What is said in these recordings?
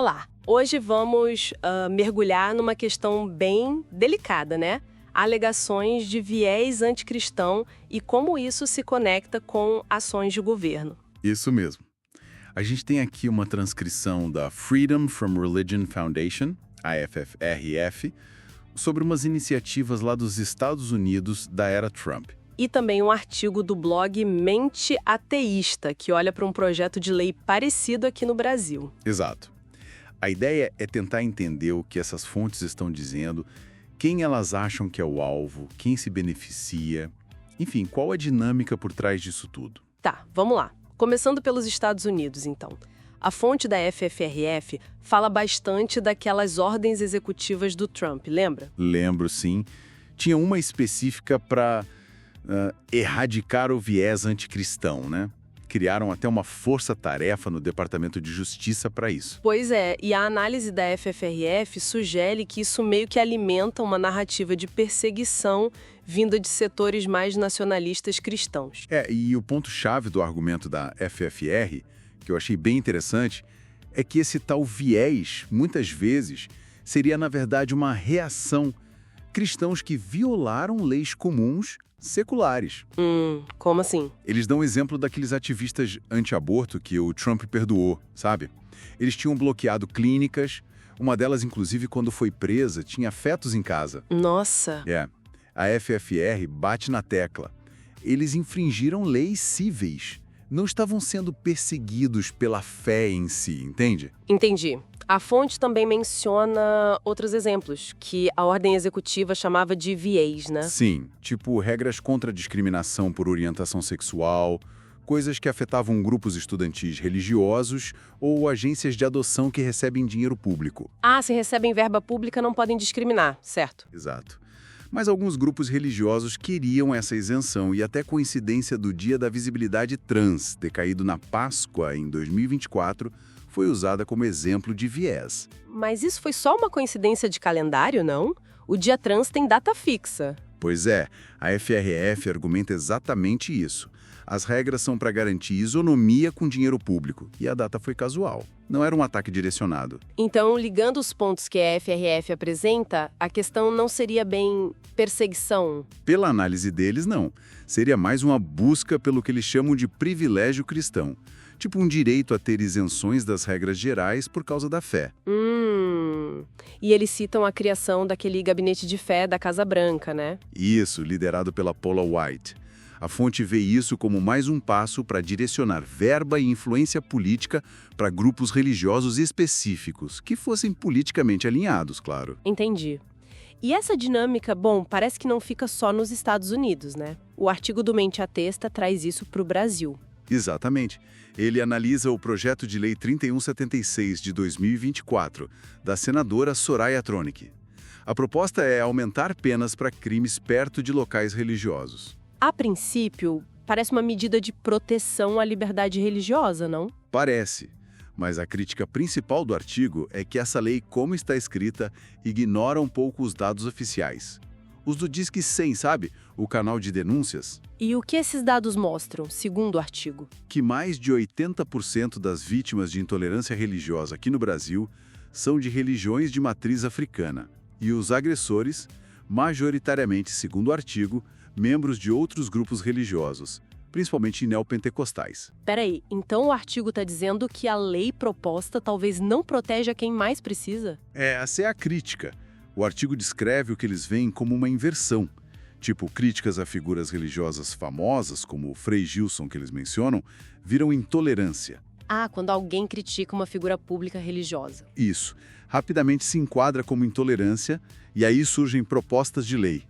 Olá! Hoje vamos mergulhar numa questão bem delicada, né? Alegações de viés anticristão e como isso se conecta com ações de governo. Isso mesmo. A gente tem aqui uma transcrição da Freedom from Religion Foundation, a FFRF, sobre umas iniciativas lá dos Estados Unidos da era Trump. E também um artigo do blog Mente Ateísta, que olha para um projeto de lei parecido aqui no Brasil. Exato. A ideia é tentar entender o que essas fontes estão dizendo, quem elas acham que é o alvo, quem se beneficia, enfim, qual a dinâmica por trás disso tudo. Tá, vamos lá. Começando pelos Estados Unidos, então. A fonte da FFRF fala bastante daquelas ordens executivas do Trump, lembra? Lembro, sim. Tinha uma específica para erradicar o viés anticristão, né? Criaram até uma força-tarefa no Departamento de Justiça para isso. Pois é, e a análise da FFRF sugere que isso meio que alimenta uma narrativa de perseguição vinda de setores mais nacionalistas cristãos. E o ponto-chave do argumento da FFR, que eu achei bem interessante, é que esse tal viés, muitas vezes, seria na verdade uma reação. Cristãos que violaram leis comuns seculares. Como assim? Eles dão o exemplo daqueles ativistas anti-aborto que o Trump perdoou, sabe? Eles tinham bloqueado clínicas, uma delas, inclusive, quando foi presa, tinha fetos em casa. Nossa! A FFR bate na tecla. Eles infringiram leis cíveis. Não estavam sendo perseguidos pela fé em si, entende? Entendi. A fonte também menciona outros exemplos, que a ordem executiva chamava de viés, né? Sim, tipo regras contra a discriminação por orientação sexual, coisas que afetavam grupos estudantis religiosos ou agências de adoção que recebem dinheiro público. Se recebem verba pública não podem discriminar, certo? Exato. Mas alguns grupos religiosos queriam essa isenção e até coincidência do Dia da Visibilidade Trans ter caído na Páscoa em 2024 foi usada como exemplo de viés. Mas isso foi só uma coincidência de calendário, não? O Dia Trans tem data fixa. Pois é, a FRF argumenta exatamente isso. As regras são para garantir isonomia com dinheiro público, e a data foi casual. Não era um ataque direcionado. Então, ligando os pontos que a FRF apresenta, a questão não seria bem perseguição? Pela análise deles, não. Seria mais uma busca pelo que eles chamam de privilégio cristão. Tipo um direito a ter isenções das regras gerais por causa da fé. E eles citam a criação daquele gabinete de fé da Casa Branca, né? Isso, liderado pela Paula White. A fonte vê isso como mais um passo para direcionar verba e influência política para grupos religiosos específicos, que fossem politicamente alinhados, claro. Entendi. E essa dinâmica, parece que não fica só nos Estados Unidos, né? O artigo do Mente Ateísta traz isso para o Brasil. Exatamente. Ele analisa o projeto de lei 3176 de 2024, da senadora Soraya Tronic. A proposta é aumentar penas para crimes perto de locais religiosos. A princípio, parece uma medida de proteção à liberdade religiosa, não? Parece, mas a crítica principal do artigo é que essa lei, como está escrita, ignora um pouco os dados oficiais. Os do Disque 100, sabe? O canal de denúncias. E o que esses dados mostram, segundo o artigo? Que mais de 80% das vítimas de intolerância religiosa aqui no Brasil são de religiões de matriz africana. E os agressores, majoritariamente, segundo o artigo, membros de outros grupos religiosos, principalmente neopentecostais. Peraí, então o artigo está dizendo que a lei proposta talvez não proteja quem mais precisa? Essa é a crítica. O artigo descreve o que eles veem como uma inversão. Tipo, críticas a figuras religiosas famosas, como o Frei Gilson que eles mencionam, viram intolerância. Quando alguém critica uma figura pública religiosa. Isso. Rapidamente se enquadra como intolerância e aí surgem propostas de lei.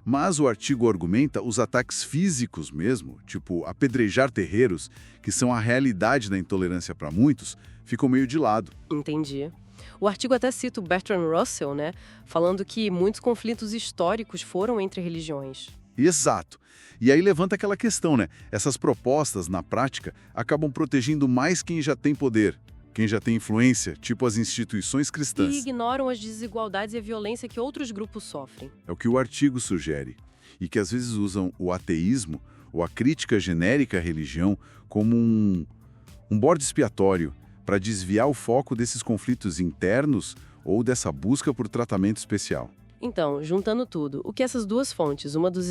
Mas o artigo argumenta os ataques físicos mesmo, tipo apedrejar terreiros, que são a realidade da intolerância para muitos, ficam meio de lado. Entendi. O artigo até cita o Bertrand Russell, né? Falando que muitos conflitos históricos foram entre religiões. Exato. E aí levanta aquela questão, né? Essas propostas, na prática, acabam protegendo mais quem já tem poder, quem já tem influência, tipo as instituições cristãs. E ignoram as desigualdades e a violência que outros grupos sofrem. É o que o artigo sugere. E que às vezes usam o ateísmo ou a crítica genérica à religião como um bode expiatório para desviar o foco desses conflitos internos ou dessa busca por tratamento especial. Então, juntando tudo, o que essas duas fontes, uma dos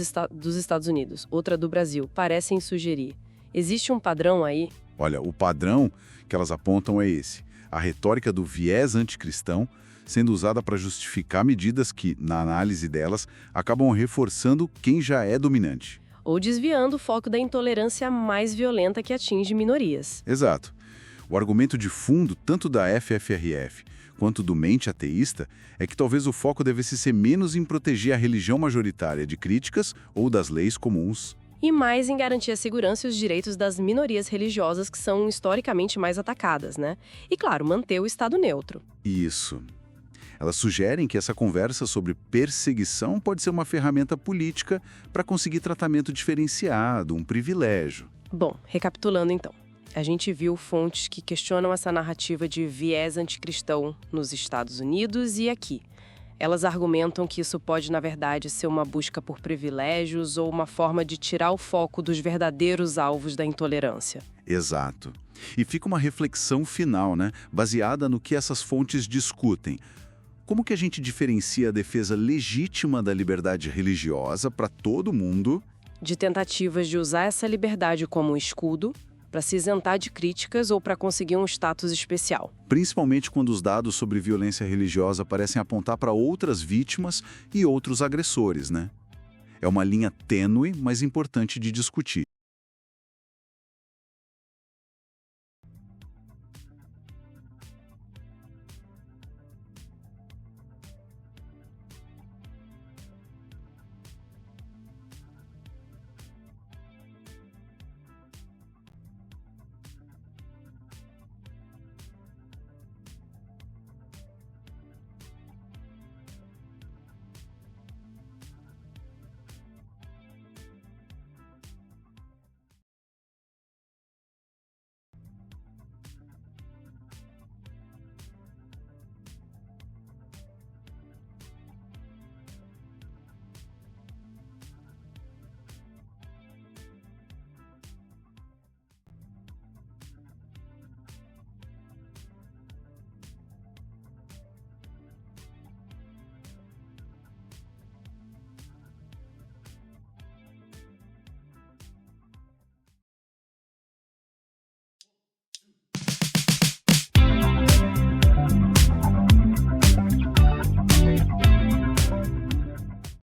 Estados Unidos, outra do Brasil, parecem sugerir? Existe um padrão aí? Olha, o padrão que elas apontam é esse: a retórica do viés anticristão sendo usada para justificar medidas que, na análise delas, acabam reforçando quem já é dominante. Ou desviando o foco da intolerância mais violenta que atinge minorias. Exato. O argumento de fundo, tanto da FFRF quanto do mente ateísta, é que talvez o foco devesse ser menos em proteger a religião majoritária de críticas ou das leis comuns. E mais em garantir a segurança e os direitos das minorias religiosas que são historicamente mais atacadas, né? E, claro, manter o Estado neutro. Isso. Elas sugerem que essa conversa sobre perseguição pode ser uma ferramenta política para conseguir tratamento diferenciado, um privilégio. Bom, recapitulando então. A gente viu fontes que questionam essa narrativa de viés anticristão nos Estados Unidos e aqui. Elas argumentam que isso pode, na verdade, ser uma busca por privilégios ou uma forma de tirar o foco dos verdadeiros alvos da intolerância. Exato. E fica uma reflexão final, né? Baseada no que essas fontes discutem. Como que a gente diferencia a defesa legítima da liberdade religiosa para todo mundo de tentativas de usar essa liberdade como um escudo para se isentar de críticas ou para conseguir um status especial? Principalmente quando os dados sobre violência religiosa parecem apontar para outras vítimas e outros agressores, né? É uma linha tênue, mas importante de discutir.